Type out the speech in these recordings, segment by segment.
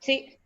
Sí.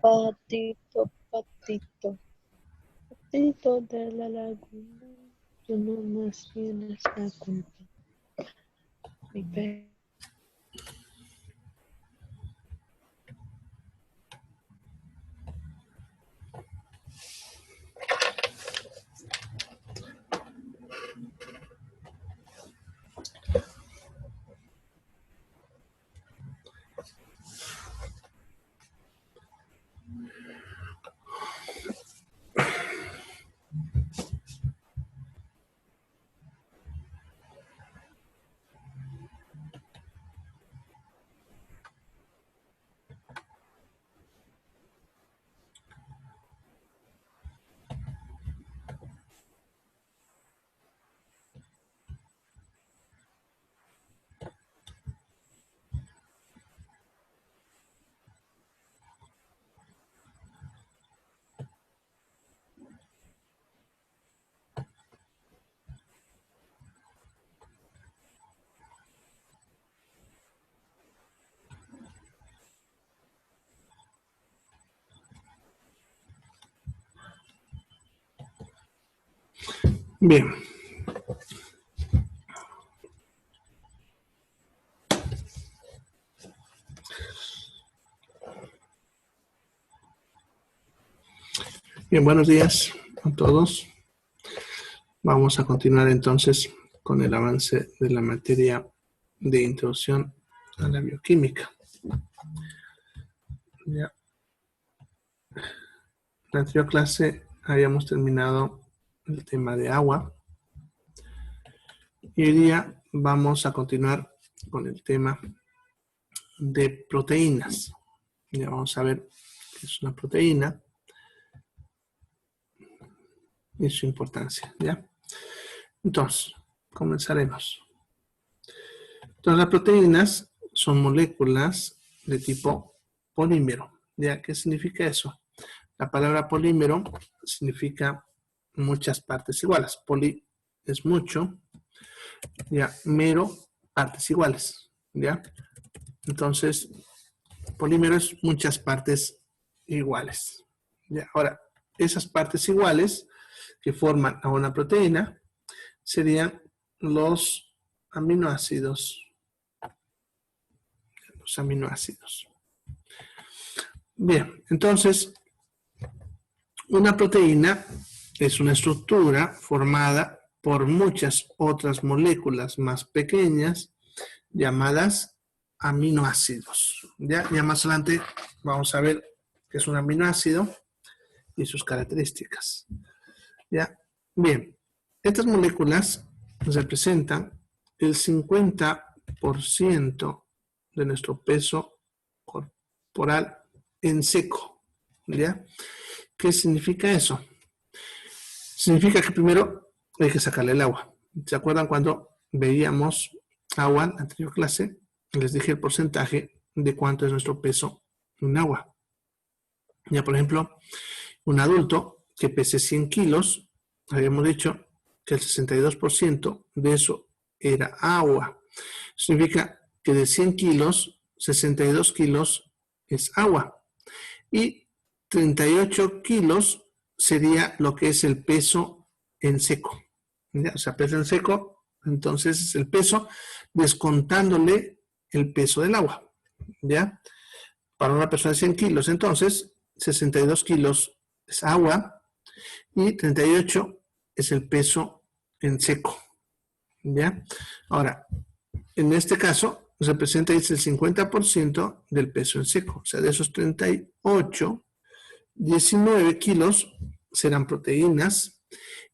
Patito, patito, patito de la laguna, tú no más tienes la culpa. Mi perro. Bien. Bien, buenos días a todos. Vamos a continuar entonces con el avance de la materia de introducción a la bioquímica. Ya. En la anterior clase habíamos terminado el tema de agua y hoy día vamos a continuar con el tema de proteínas. Ya vamos a ver qué es una proteína y su importancia, ¿ya? Entonces, comenzaremos. Entonces, las proteínas son moléculas de tipo polímero. ¿Ya? ¿Qué significa eso? La palabra polímero significa muchas partes iguales. Poli es mucho, ya, mero, partes iguales, ¿ya? Entonces, polímero es muchas partes iguales. ¿Ya? Ahora, esas partes iguales que forman a una proteína serían los aminoácidos. Los aminoácidos. Bien, entonces, una proteína es una estructura formada por muchas otras moléculas más pequeñas llamadas aminoácidos. Ya más adelante vamos a ver qué es un aminoácido y sus características. ¿Ya? Bien, estas moléculas representan el 50% de nuestro peso corporal en seco. ¿Ya? ¿Qué significa eso? Significa que primero hay que sacarle el agua. ¿Se acuerdan cuando veíamos agua en la anterior clase? Les dije el porcentaje de cuánto es nuestro peso en agua. Ya, por ejemplo, un adulto que pese 100 kilos, habíamos dicho que el 62% de eso era agua. Significa que de 100 kilos, 62 kilos es agua. Y 38 kilos sería lo que es el peso en seco. ¿Ya? O sea, peso en seco, entonces es el peso descontándole el peso del agua. ¿Ya? Para una persona de 100 kilos, entonces, 62 kilos es agua y 38 es el peso en seco. ¿Ya? Ahora, en este caso, representa el 50% del peso en seco. O sea, de esos 38, 19 kilos serán proteínas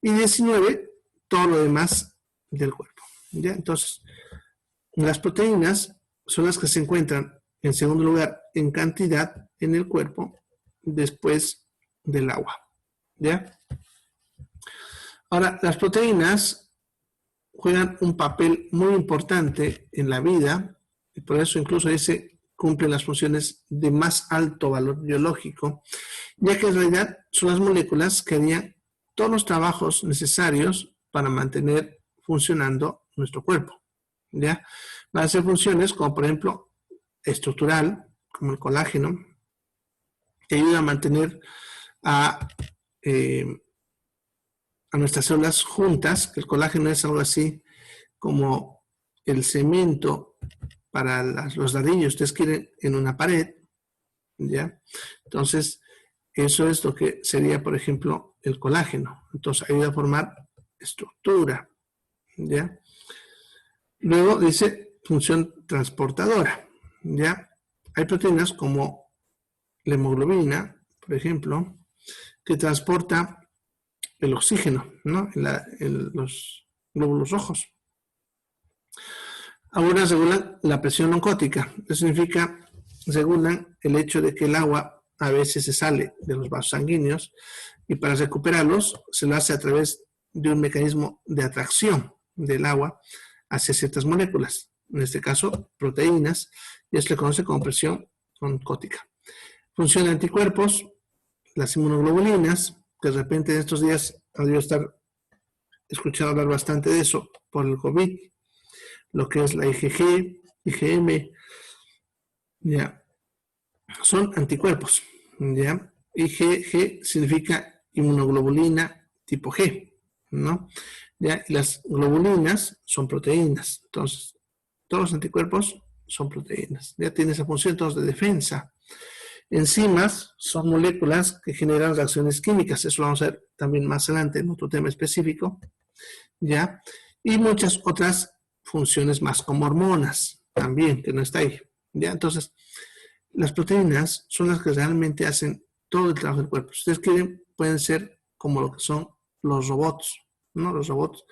y 19 todo lo demás del cuerpo. ¿Ya? Entonces, las proteínas son las que se encuentran en segundo lugar en cantidad en el cuerpo después del agua. ¿Ya? Ahora, las proteínas juegan un papel muy importante en la vida y por eso incluso dice cumplen las funciones de más alto valor biológico, ya que en realidad son las moléculas que harían todos los trabajos necesarios para mantener funcionando nuestro cuerpo. ¿Ya? Van a ser funciones como por ejemplo estructural, como el colágeno, que ayuda a mantener a nuestras células juntas, que el colágeno es algo así como el cemento para los ladrillos, ustedes quieren en una pared, ¿ya? Entonces, eso es lo que sería, por ejemplo, el colágeno. Entonces, ayuda a formar estructura, ¿ya? Luego dice función transportadora, ¿ya? Hay proteínas como la hemoglobina, por ejemplo, que transporta el oxígeno, ¿no? En los glóbulos rojos. Algunas regulan la presión oncótica. Eso significa, regulan el hecho de que el agua a veces se sale de los vasos sanguíneos y para recuperarlos se lo hace a través de un mecanismo de atracción del agua hacia ciertas moléculas, en este caso proteínas, y esto se conoce como presión oncótica. Función de anticuerpos, las inmunoglobulinas, que de repente en estos días había estar escuchado hablar bastante de eso por el COVID, lo que es la IgG, IgM, ya, son anticuerpos, ya. IgG significa inmunoglobulina tipo G, ¿no? Ya, y las globulinas son proteínas, entonces todos los anticuerpos son proteínas, ya tiene esa función entonces de defensa. Enzimas son moléculas que generan reacciones químicas, eso lo vamos a ver también más adelante en otro tema específico, ¿ya? Y muchas otras funciones más, como hormonas, también, que no está ahí, ¿ya? Entonces, las proteínas son las que realmente hacen todo el trabajo del cuerpo. Si ustedes quieren, pueden ser como lo que son los robots, ¿no? Los robots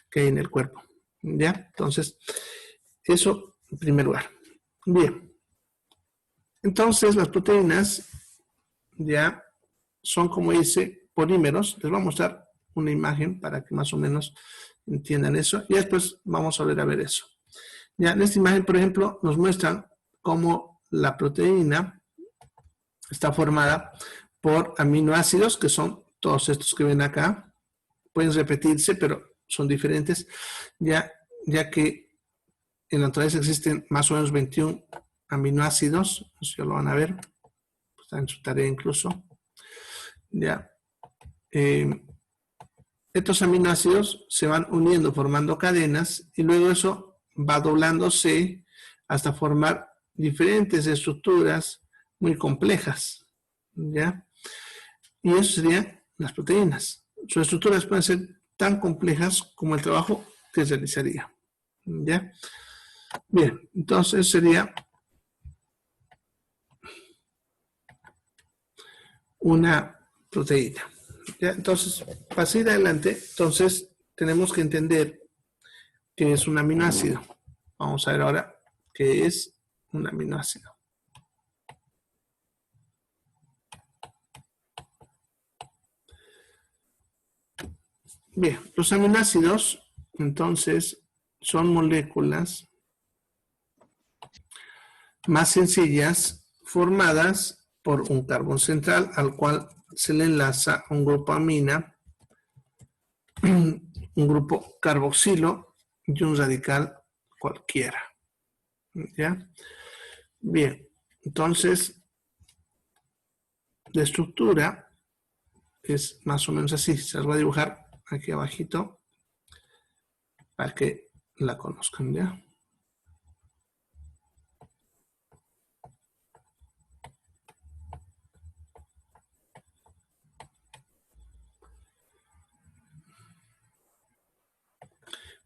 que hay en el cuerpo, ¿ya? Entonces, eso en primer lugar. Bien. Entonces, las proteínas ya son, como dice, polímeros. Les voy a mostrar una imagen para que más o menos entiendan eso. Y después vamos a volver a ver eso. Ya en esta imagen, por ejemplo, nos muestran cómo la proteína está formada por aminoácidos, que son todos estos que ven acá. Pueden repetirse, pero son diferentes, ya que en la naturaleza existen más o menos 21 aminoácidos. Eso ya lo van a ver. Está en su tarea incluso. Ya. Estos aminoácidos se van uniendo formando cadenas y luego eso va doblándose hasta formar diferentes estructuras muy complejas, ¿ya? Y eso serían las proteínas. Sus estructuras pueden ser tan complejas como el trabajo que se realizaría, ¿ya? Bien, entonces sería una proteína. ¿Ya? Entonces, para seguir adelante, entonces tenemos que entender qué es un aminoácido. Vamos a ver ahora qué es un aminoácido. Bien, los aminoácidos, entonces, son moléculas más sencillas formadas por un carbón central al cual se le enlaza un grupo amina, un grupo carboxilo y un radical cualquiera. ¿Ya? Bien, entonces la estructura es más o menos así. Se las voy a dibujar aquí abajito para que la conozcan, ¿ya?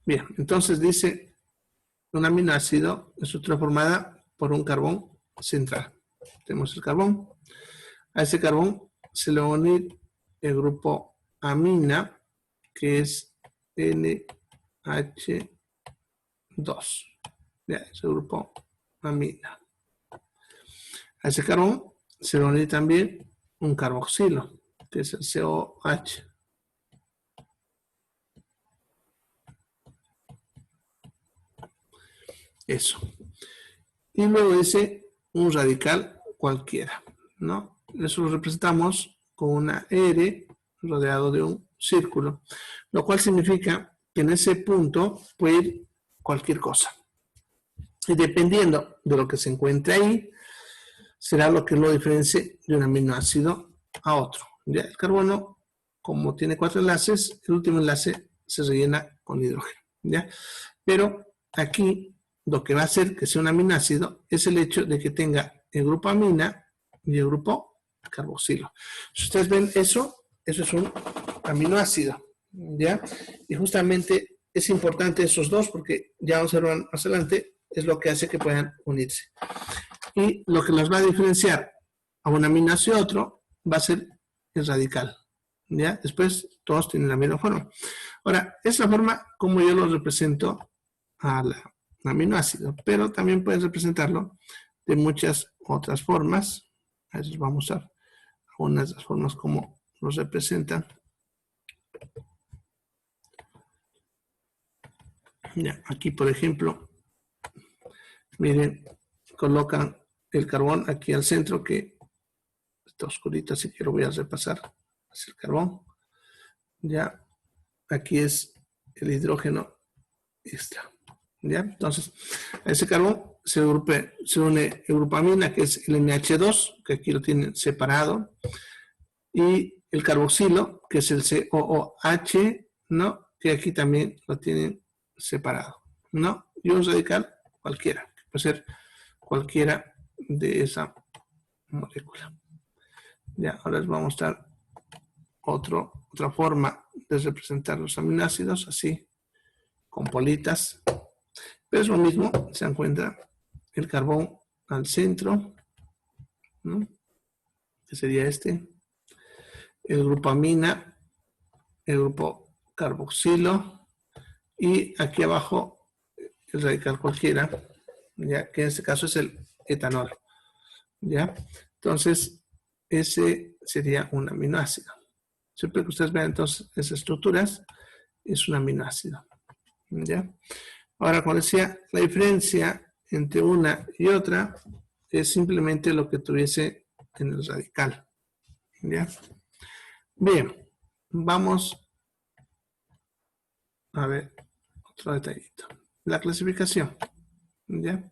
Bien, entonces dice un aminoácido, estructura formada por un carbón central. Tenemos el carbón. A ese carbón se le va a unir el grupo amina, que es NH2. Ya, ese grupo amina. A ese carbón se le va a unir también un carboxilo, que es el COH. Eso. Y luego dice un radical cualquiera, ¿no? Eso lo representamos con una R rodeado de un círculo, lo cual significa que en ese punto puede ir cualquier cosa. Y dependiendo de lo que se encuentre ahí, será lo que lo diferencie de un aminoácido a otro. ¿Ya? El carbono, como tiene 4 enlaces, el último enlace se rellena con hidrógeno, ¿ya? Pero aquí lo que va a hacer que sea un aminoácido es el hecho de que tenga el grupo amina y el grupo carboxilo. Si ustedes ven eso es un aminoácido, ¿ya? Y justamente es importante esos dos porque ya vamos a ver más adelante, es lo que hace que puedan unirse. Y lo que los va a diferenciar a un aminoácido a otro va a ser el radical, ¿ya? Después todos tienen la misma forma. Ahora, es la forma como yo lo represento al aminoácido, pero también puedes representarlo de muchas otras formas. A veces vamos a ver algunas de las formas como los representan. Ya, aquí, por ejemplo, miren, colocan el carbón aquí al centro, que está oscurito, así que lo voy a repasar. Es el carbón. Ya, aquí es el hidrógeno extra. ¿Ya? Entonces, a ese carbón se une el grupo amina, que es el NH2, que aquí lo tienen separado, y el carboxilo, que es el COOH, ¿no? Que aquí también lo tienen separado, ¿no? Y un radical cualquiera, que puede ser cualquiera de esa molécula. Ya, ahora les voy a mostrar otra forma de representar los aminoácidos, así, con bolitas. Pero es lo mismo, se encuentra el carbón al centro, ¿no? Que sería este, el grupo amina, el grupo carboxilo y aquí abajo el radical cualquiera, ya que en este caso es el etanol, ¿ya? Entonces, ese sería un aminoácido. Siempre que ustedes vean entonces esas estructuras, es un aminoácido. ¿Ya? Ahora, como decía, la diferencia entre una y otra es simplemente lo que tuviese en el radical. ¿Ya? Bien, vamos a ver otro detallito. La clasificación. ¿Ya?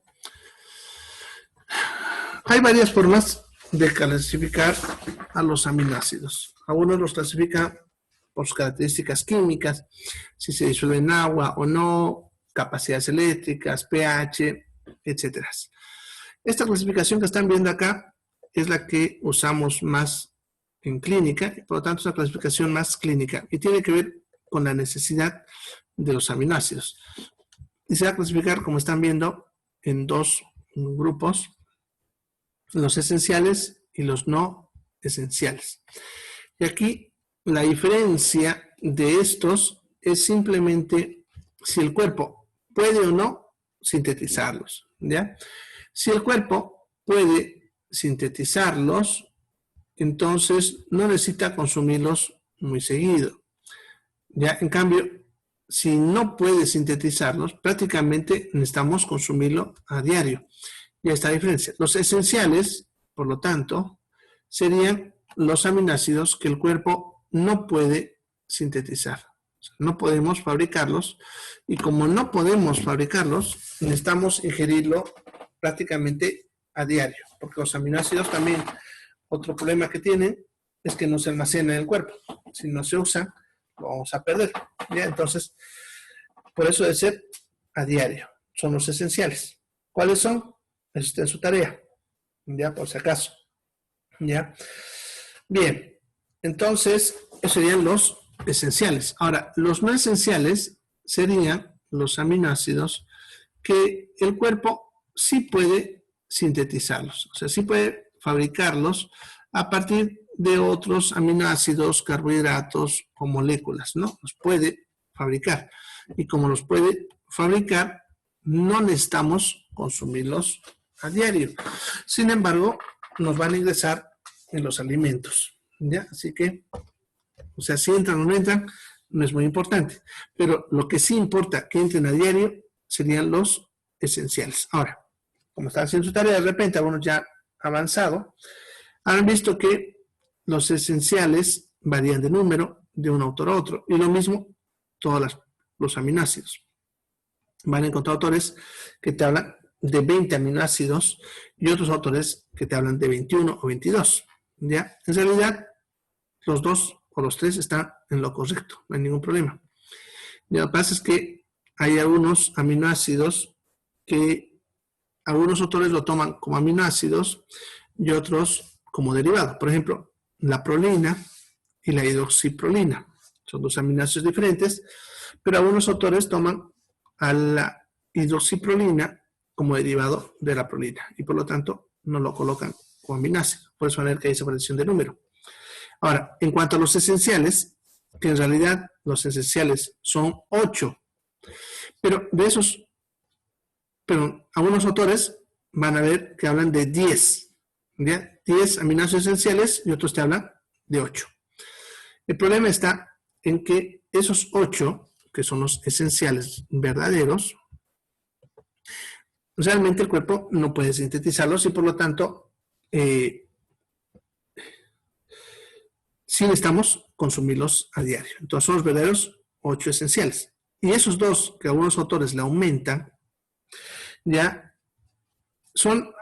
Hay varias formas de clasificar a los aminoácidos. Algunos los clasifican por sus características químicas, si se disuelve en agua o no, capacidades eléctricas, pH, etc. Esta clasificación que están viendo acá es la que usamos más en clínica, y por lo tanto es una clasificación más clínica y tiene que ver con la necesidad de los aminoácidos. Y se va a clasificar, como están viendo, en dos grupos: los esenciales y los no esenciales. Y aquí la diferencia de estos es simplemente si el cuerpo puede o no sintetizarlos, ¿ya? Si el cuerpo puede sintetizarlos, entonces no necesita consumirlos muy seguido, ¿ya? En cambio, si no puede sintetizarlos, prácticamente necesitamos consumirlo a diario. Y esta diferencia. Los esenciales, por lo tanto, serían los aminoácidos que el cuerpo no puede sintetizar. O sea, no podemos fabricarlos, y como no podemos fabricarlos, necesitamos ingerirlo prácticamente a diario, porque los aminoácidos también, otro problema que tienen es que no se almacenan en el cuerpo. Si no se usan, lo vamos a perder, ¿ya? Entonces, por eso debe ser a diario. Son los esenciales. ¿Cuáles son? Eso está en su tarea, ya, por si acaso. ¿Ya? Bien, entonces, esos serían los esenciales. Ahora, los no esenciales serían los aminoácidos que el cuerpo sí puede sintetizarlos, o sea, sí puede fabricarlos a partir de otros aminoácidos, carbohidratos o moléculas, ¿no? Los puede fabricar. Y como los puede fabricar, no necesitamos consumirlos a diario. Sin embargo, nos van a ingresar en los alimentos, ¿ya? Así que, o sea, si entran o no entran, no es muy importante. Pero lo que sí importa que entren a diario serían los esenciales. Ahora, como están haciendo su tarea, de repente, algunos ya avanzado, han visto que los esenciales varían de número de un autor a otro. Y lo mismo todos los aminoácidos. Van a encontrar autores que te hablan de 20 aminoácidos y otros autores que te hablan de 21 o 22. ¿Ya? En realidad, los dos o los tres están en lo correcto, no hay ningún problema. Y lo que pasa es que hay algunos aminoácidos que algunos autores lo toman como aminoácidos y otros como derivado. Por ejemplo, la prolina y la hidroxiprolina. Son dos aminoácidos diferentes, pero algunos autores toman a la hidroxiprolina como derivado de la prolina y por lo tanto no lo colocan como aminoácido. Por eso van a ver que hay separación de número. Ahora, en cuanto a los esenciales, que en realidad los esenciales son 8, pero de esos, pero algunos autores van a ver que hablan de 10, ¿ya? 10 aminoácidos esenciales y otros te hablan de 8. El problema está en que esos 8, que son los esenciales verdaderos, realmente el cuerpo no puede sintetizarlos y por lo tanto sí necesitamos consumirlos a diario. Entonces son los verdaderos 8 esenciales. Y esos dos que algunos autores le aumentan, ya son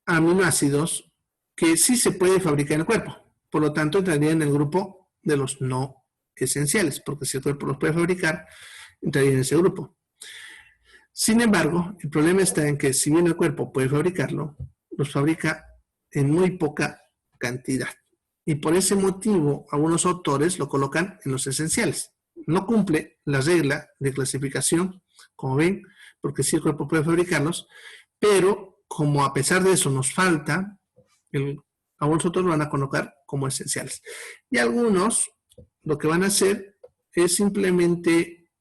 aminoácidos que sí se puede fabricar en el cuerpo. Por lo tanto, entraría en el grupo de los no esenciales, porque si el cuerpo los puede fabricar, entraría en ese grupo. Sin embargo, el problema está en que si bien el cuerpo puede fabricarlo, los fabrica en muy poca cantidad. Y por ese motivo, algunos autores lo colocan en los esenciales. No cumple la regla de clasificación, como ven, porque sí el cuerpo puede fabricarlos, pero como a pesar de eso nos falta, algunos otros lo van a colocar como esenciales. Y algunos lo que van a hacer es simplemente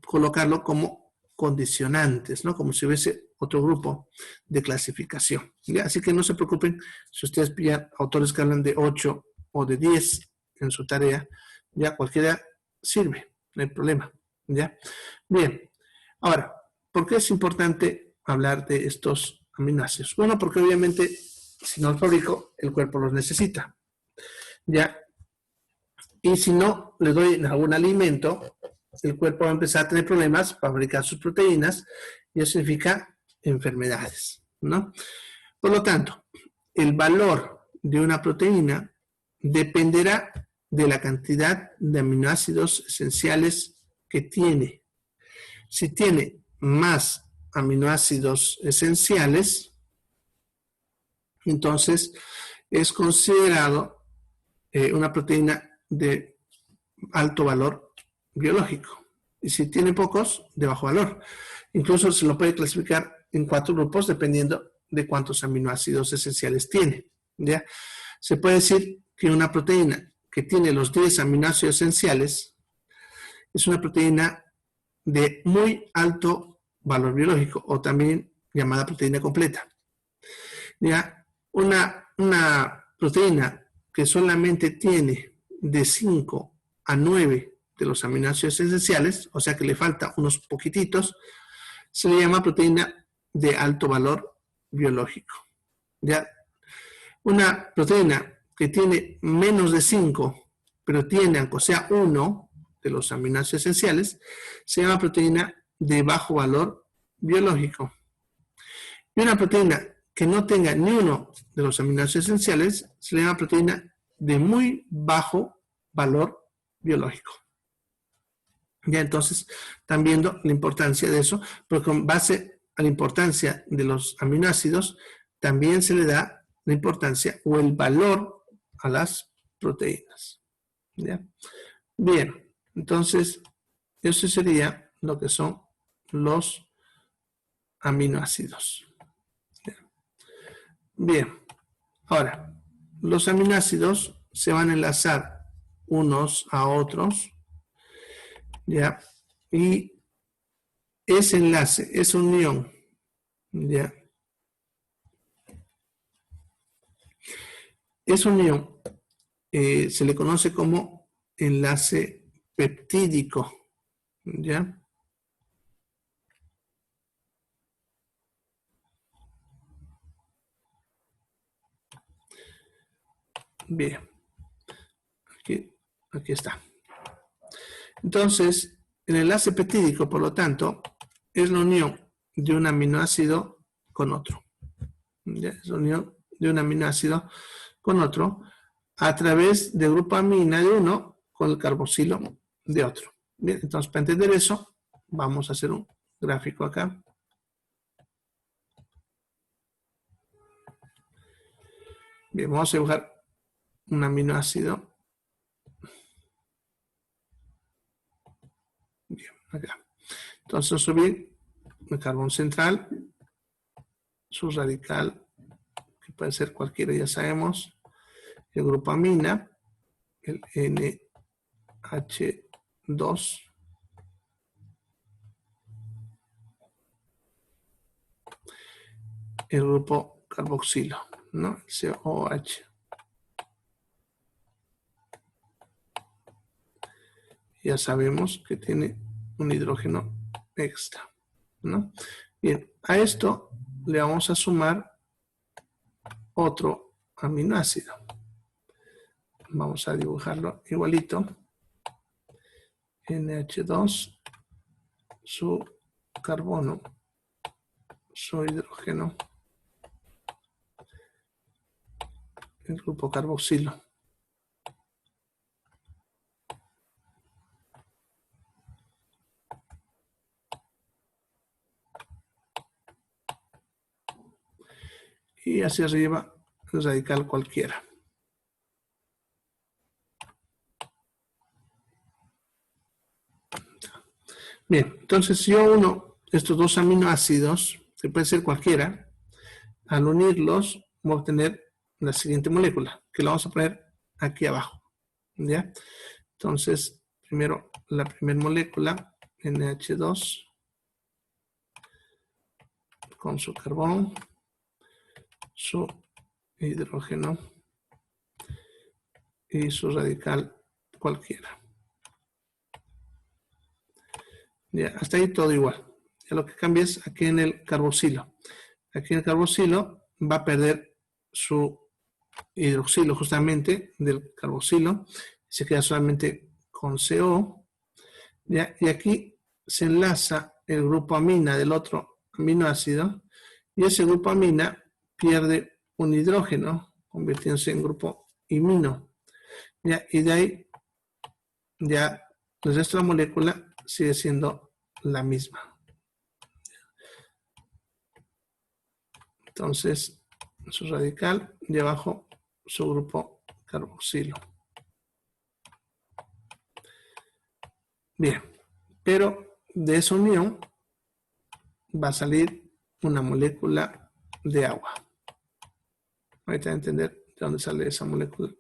colocarlo como condicionantes, ¿no? Como si hubiese otro grupo de clasificación. ¿Ya? Así que no se preocupen si ustedes pillan autores que hablan de 8 o de 10 en su tarea, ya cualquiera sirve, no hay problema. ¿Ya? Bien. Ahora, ¿por qué es importante hablar de estos aminoácidos? Bueno, porque obviamente si no los fabrico, el cuerpo los necesita. ¿Ya? Y si no le doy algún alimento, el cuerpo va a empezar a tener problemas para fabricar sus proteínas y eso significa enfermedades, ¿no? Por lo tanto, el valor de una proteína dependerá de la cantidad de aminoácidos esenciales que tiene. Si tiene más aminoácidos esenciales, entonces es considerado una proteína de alto valor biológico. Y si tiene pocos, de bajo valor. Incluso se lo puede clasificar en 4 grupos dependiendo de cuántos aminoácidos esenciales tiene. ¿Ya? Se puede decir que una proteína que tiene los 10 aminoácidos esenciales es una proteína de muy alto valor biológico o también llamada proteína completa. ¿Ya? Una proteína que solamente tiene de 5 a 9 de los aminoácidos esenciales, o sea que le falta unos poquititos, se le llama proteína de alto valor biológico. ¿Ya? Una proteína que tiene menos de 5, pero tiene, aunque sea uno de los aminoácidos esenciales, se llama proteína de bajo valor biológico. Y una proteína que no tenga ni uno de los aminoácidos esenciales se le llama proteína de muy bajo valor biológico. Ya entonces están viendo la importancia de eso, porque con base a la importancia de los aminoácidos, también se le da la importancia o el valor a las proteínas. ¿Ya? Bien, entonces eso sería lo que son los aminoácidos. ¿Ya? Bien, ahora, los aminoácidos se van a enlazar unos a otros, ¿ya? Y ese enlace, esa unión, ¿ya? Esa unión se le conoce como enlace peptídico, ¿ya? Bien, aquí está. Entonces, el enlace peptídico, por lo tanto, es la unión de un aminoácido con otro. ¿Ya? Es la unión de un aminoácido con otro a través de grupamina de uno con el carboxilo de otro. Bien, entonces para entender eso, vamos a hacer un gráfico acá. Bien, vamos a dibujar un aminoácido. Bien, acá. Entonces subir el carbón central, su radical, que puede ser cualquiera, ya sabemos, el grupamina, el NH2, el grupo carboxilo, ¿no? COH. Ya sabemos que tiene un hidrógeno extra, ¿no? Bien, a esto le vamos a sumar otro aminoácido. Vamos a dibujarlo igualito. NH2, su carbono, su hidrógeno, el grupo carboxilo. Y hacia arriba, el radical cualquiera. Bien, entonces si yo uno estos dos aminoácidos, que puede ser cualquiera, al unirlos voy a obtener la siguiente molécula, que la vamos a poner aquí abajo. ¿Ya? Entonces, primero la primera molécula, NH2, con su carbón, su hidrógeno y su radical cualquiera. Ya, hasta ahí todo igual. Ya lo que cambia es aquí en el carboxilo. Aquí en el carboxilo va a perder su hidroxilo justamente del carboxilo. Se queda solamente con CO. ¿Ya? Y aquí se enlaza el grupo amina del otro aminoácido. Y ese grupo amina pierde un hidrógeno, convirtiéndose en grupo imino. ¿Ya? Y de ahí ya el resto de la molécula sigue siendo la misma. Entonces, su radical y abajo su grupo carboxilo. Bien, pero de esa unión va a salir una molécula de agua. Ahorita a entender de dónde sale esa molécula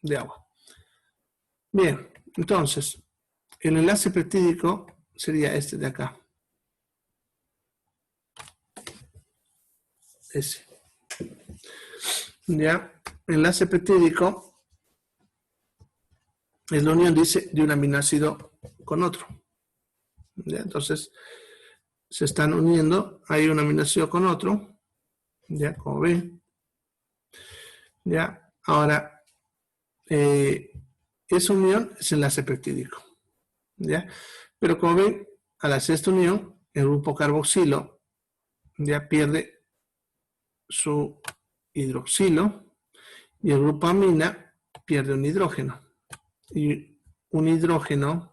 de agua. Bien, entonces, el enlace peptídico sería este de acá. Ese. Ya, enlace peptídico es la unión, dice, de un aminoácido con otro. ¿Ya? Entonces, se están uniendo, hay un aminoácido con otro, ya, como ven. Ya, ahora, esa unión es enlace peptídico. ¿Ya? Pero como ven, al hacer esta unión, el grupo carboxilo ya pierde su hidroxilo y el grupo amina pierde un hidrógeno. Y un hidrógeno,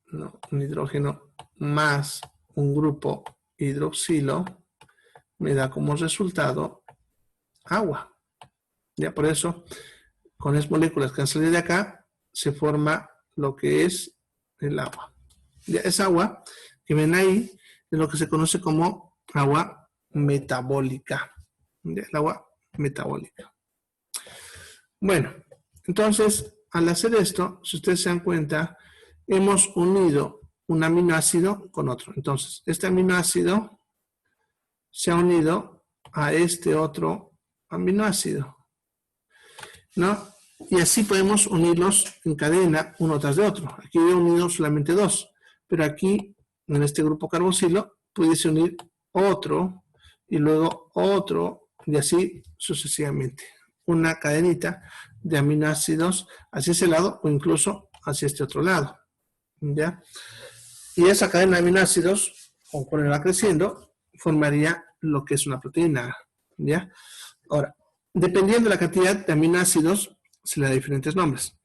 no, un hidrógeno más un grupo hidroxilo me da como resultado agua. Ya por eso, con las moléculas que han salido de acá, se forma lo que es el agua. Ya es agua que ven ahí, es lo que se conoce como agua metabólica. Ya, el agua metabólica. Bueno, entonces, al hacer esto, si ustedes se dan cuenta, hemos unido un aminoácido con otro. Entonces, este aminoácido se ha unido a este otro aminoácido, ¿no? Y así podemos unirlos en cadena uno tras de otro. Aquí he unido solamente dos, pero aquí en este grupo carboxilo pudiese unir otro y luego otro y así sucesivamente. Una cadenita de aminoácidos hacia ese lado o incluso hacia este otro lado. ¿Ya? Y esa cadena de aminoácidos, conforme va creciendo, formaría lo que es una proteína. ¿Ya? Ahora, dependiendo de la cantidad de aminoácidos, se le da diferentes nombres.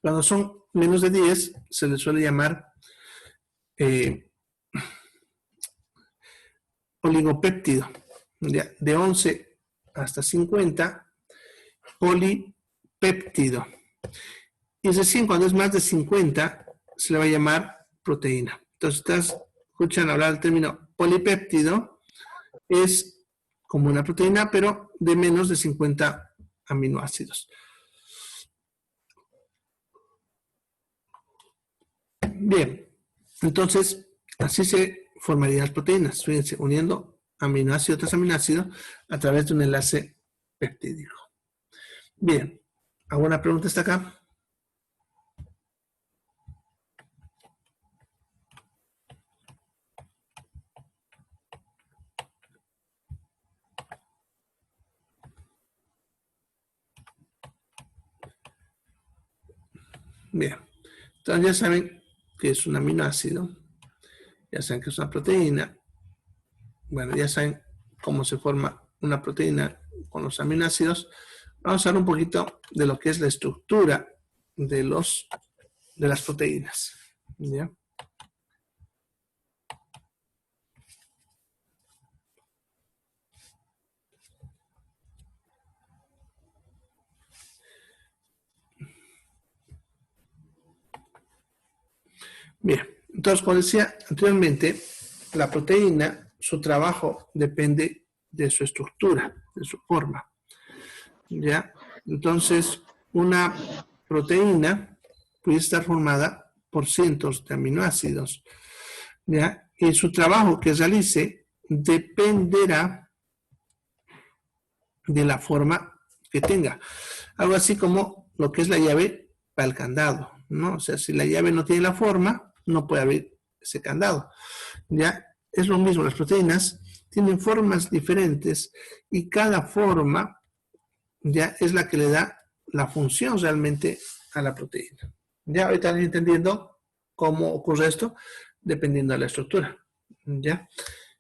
Cuando son menos de 10, se les suele llamar oligopéptido. ¿Ya? De 11 hasta 50, polipéptido. Y recién cuando es más de 50, se le va a llamar proteína. Entonces, ustedes escuchan hablar del término polipéptido, es como una proteína, pero de menos de 50 aminoácidos. Bien, entonces, así se formarían las proteínas, fíjense, uniendo aminoácido tras aminoácido a través de un enlace peptídico. Bien, ¿alguna pregunta hasta acá? Bien, entonces ya saben que es un aminoácido, ya saben que es una proteína, bueno, ya saben cómo se forma una proteína con los aminoácidos. Vamos a hablar un poquito de lo que es la estructura de las proteínas. ¿Ya? Bien, entonces, como decía anteriormente, la proteína, su trabajo depende de su estructura, de su forma. ¿Ya? Entonces, una proteína puede estar formada por cientos de aminoácidos. ¿Ya? Y su trabajo que realice dependerá de la forma que tenga. Algo así como lo que es la llave para el candado. ¿no? O sea, si la llave no tiene la forma, no puede abrir ese candado. Ya es lo mismo, las proteínas tienen formas diferentes y cada forma ya es la que le da la función realmente a la proteína. Ya ahorita están entendiendo cómo ocurre esto dependiendo de la estructura. ¿Ya?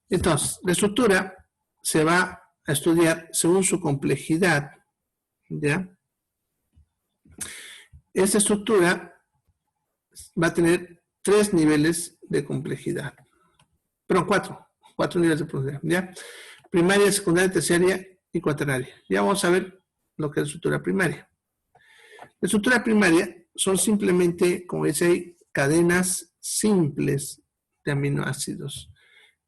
Entonces, la estructura se va a estudiar según su complejidad. ¿Ya? Esta estructura va a tener 3 niveles de complejidad. Perdón, 4 niveles de complejidad. ¿Ya? Primaria, secundaria, terciaria y cuaternaria. Ya vamos a ver lo que es la estructura primaria. La estructura primaria son simplemente, como dice ahí, cadenas simples de aminoácidos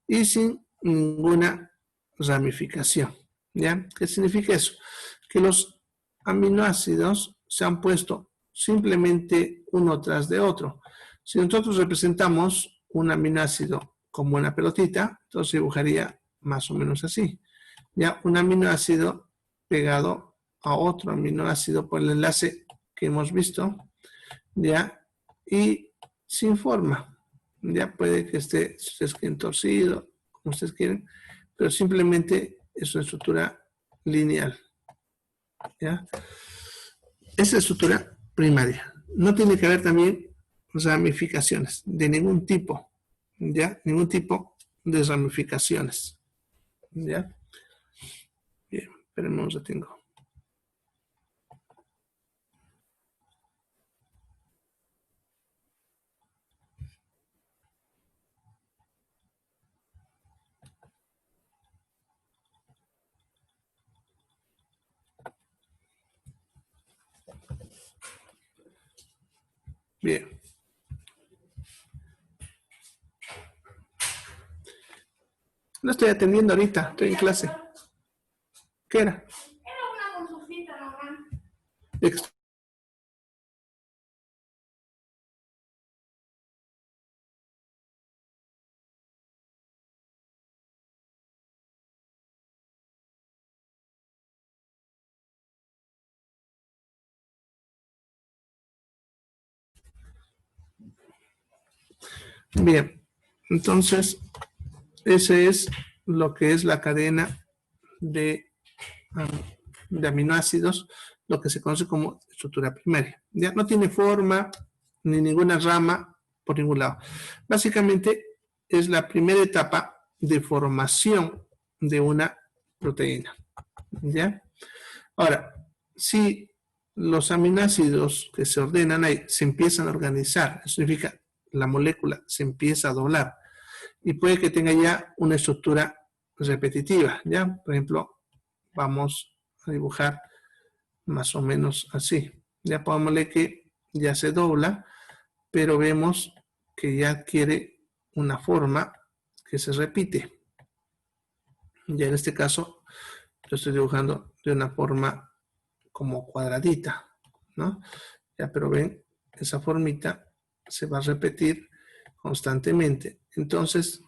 y sin ninguna ramificación. ¿Ya? ¿Qué significa eso? Que los aminoácidos se han puesto simplemente uno tras de otro. Si nosotros representamos un aminoácido como una pelotita, entonces dibujaría más o menos así. Ya un aminoácido pegado a otro aminoácido por el enlace que hemos visto, ya, y sin forma. Ya puede que esté, si ustedes quieren, torcido, como ustedes quieren, pero simplemente es una estructura lineal. ¿Ya? Esa es la estructura primaria. No tiene que haber también ramificaciones de ningún tipo. ¿Ya? Ningún tipo de ramificaciones. ¿Ya? Bien, espérenme un ratingo. Bien. No estoy atendiendo ahorita, estoy en clase. ¿Qué era? Era una consultita, mamá. Bien, entonces, ese es lo que es la cadena de aminoácidos, lo que se conoce como estructura primaria. Ya no tiene forma ni ninguna rama por ningún lado. Básicamente es la primera etapa de formación de una proteína. ¿Ya? Ahora, si los aminoácidos que se ordenan ahí se empiezan a organizar, eso significa la molécula se empieza a doblar y puede que tenga ya una estructura repetitiva, ¿ya? Por ejemplo, vamos a dibujar más o menos así. Ya pongámosle que ya se dobla, pero vemos que ya adquiere una forma que se repite. Ya en este caso, yo estoy dibujando de una forma como cuadradita, ¿no? Ya, pero ven, esa formita se va a repetir constantemente. Entonces,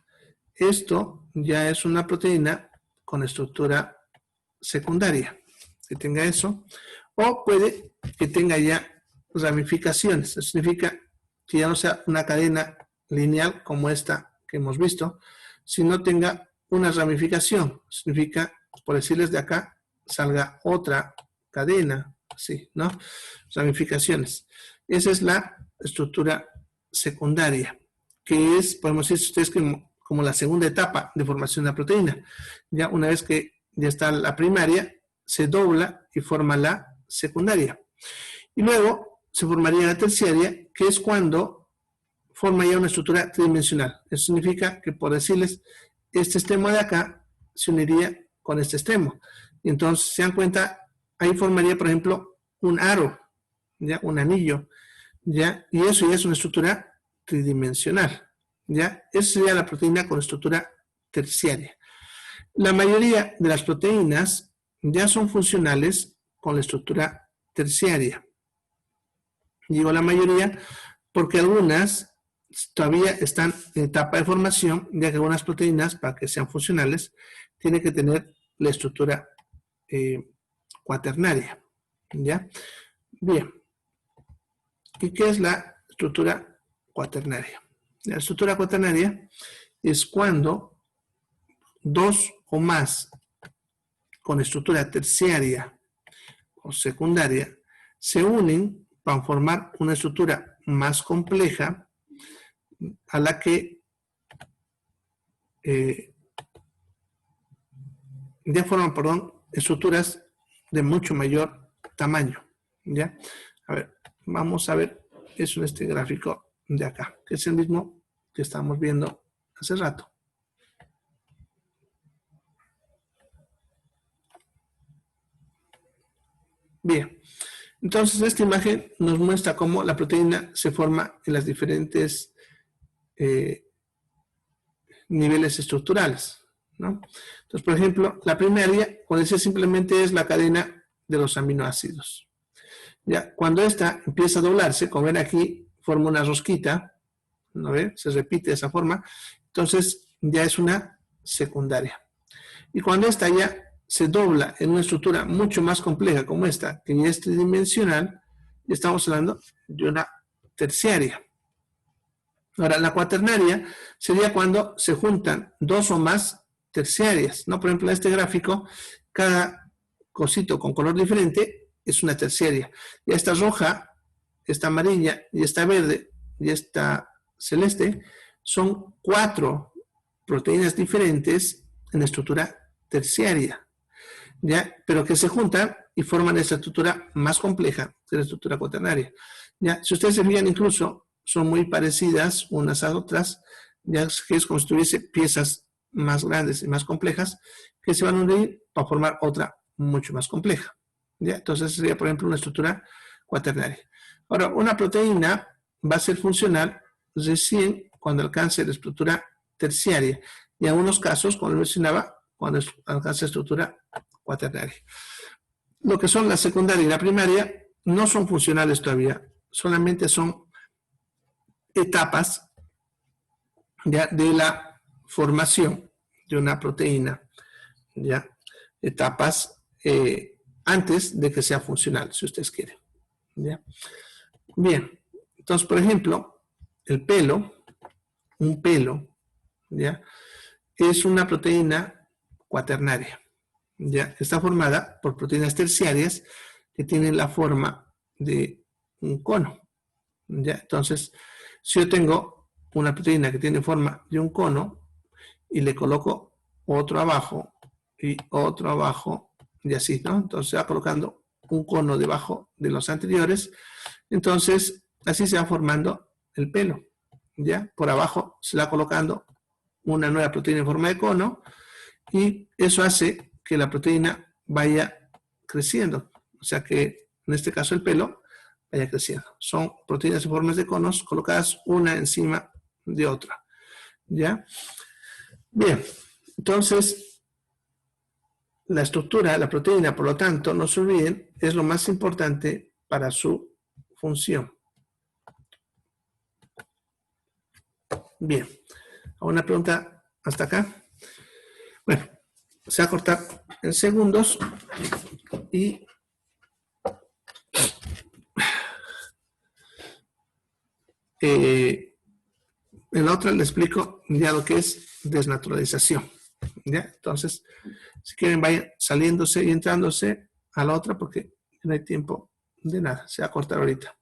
esto ya es una proteína con estructura secundaria, que tenga eso, o puede que tenga ya ramificaciones. Eso significa que ya no sea una cadena lineal como esta que hemos visto, sino tenga una ramificación. Significa, por decirles de acá, salga otra cadena, así, ¿no? Ramificaciones. Esa es la estructura secundaria, que es, podemos decir, ustedes como la segunda etapa de formación de la proteína. Ya una vez que ya está la primaria, se dobla y forma la secundaria. Y luego se formaría la terciaria, que es cuando forma ya una estructura tridimensional. Eso significa que, por decirles, este extremo de acá se uniría con este extremo. Y entonces, se dan cuenta, ahí formaría, por ejemplo, un aro, ¿ya? Un anillo, ¿ya? Y eso ya es una estructura tridimensional, ¿ya? Esa sería la proteína con estructura terciaria. La mayoría de las proteínas ya son funcionales con la estructura terciaria. Digo la mayoría porque algunas todavía están en etapa de formación, ya que algunas proteínas, para que sean funcionales, tienen que tener la estructura cuaternaria. ¿Ya? Bien. ¿Y qué es la estructura cuaternaria. La estructura cuaternaria es cuando dos o más con estructura terciaria o secundaria se unen para formar una estructura más compleja a la que ya forman, estructuras de mucho mayor tamaño. ¿Ya? A ver, vamos a ver eso en este gráfico de acá, que es el mismo que estamos viendo hace rato. Bien, entonces esta imagen nos muestra cómo la proteína se forma en las diferentes niveles estructurales, ¿no? Entonces, por ejemplo, la primaria, cuando dice simplemente es la cadena de los aminoácidos. Ya, cuando esta empieza a doblarse, como ven aquí, forma una rosquita, ¿no ven? Se repite de esa forma, entonces ya es una secundaria. Y cuando esta ya se dobla en una estructura mucho más compleja como esta, que ya es tridimensional, ya estamos hablando de una terciaria. Ahora, la cuaternaria sería cuando se juntan dos o más terciarias, ¿no? Por ejemplo, en este gráfico, cada cosito con color diferente es una terciaria. Ya esta roja, esta amarilla, y esta verde, y esta celeste, son 4 proteínas diferentes en estructura terciaria, ¿ya? Pero que se juntan y forman esta estructura más compleja de la estructura cuaternaria. ¿Ya? Si ustedes se fijan, incluso son muy parecidas unas a otras, ya que es como si tuviese piezas más grandes y más complejas que se van a unir para formar otra mucho más compleja. ¿Ya? Entonces sería, por ejemplo, una estructura cuaternaria. Ahora, una proteína va a ser funcional recién cuando alcance la estructura terciaria y en algunos casos, como mencionaba, cuando alcance la estructura cuaternaria. Lo que son la secundaria y la primaria no son funcionales todavía, solamente son etapas ya de la formación de una proteína, ya etapas antes de que sea funcional, si ustedes quieren. ¿Ya? Bien, entonces, por ejemplo, el pelo, un pelo, ¿ya? Es una proteína cuaternaria, ¿ya? Está formada por proteínas terciarias que tienen la forma de un cono, ¿ya? Entonces, si yo tengo una proteína que tiene forma de un cono y le coloco otro abajo y otro abajo y así, ¿no? Entonces se va colocando un cono debajo de los anteriores, entonces así se va formando el pelo, ¿ya? Por abajo se va colocando una nueva proteína en forma de cono y eso hace que la proteína vaya creciendo, o sea que en este caso el pelo vaya creciendo. Son proteínas en formas de conos colocadas una encima de otra, ¿ya? Bien, entonces la estructura, la proteína, por lo tanto, no se olviden, es lo más importante para su función. Bien, ¿alguna pregunta hasta acá? Bueno, se va a cortar en segundos y en la otra le explico ya lo que es desnaturalización. ¿Ya? Entonces, si quieren, vayan saliéndose y entrándose a la otra porque no hay tiempo de nada. Se va a cortar ahorita.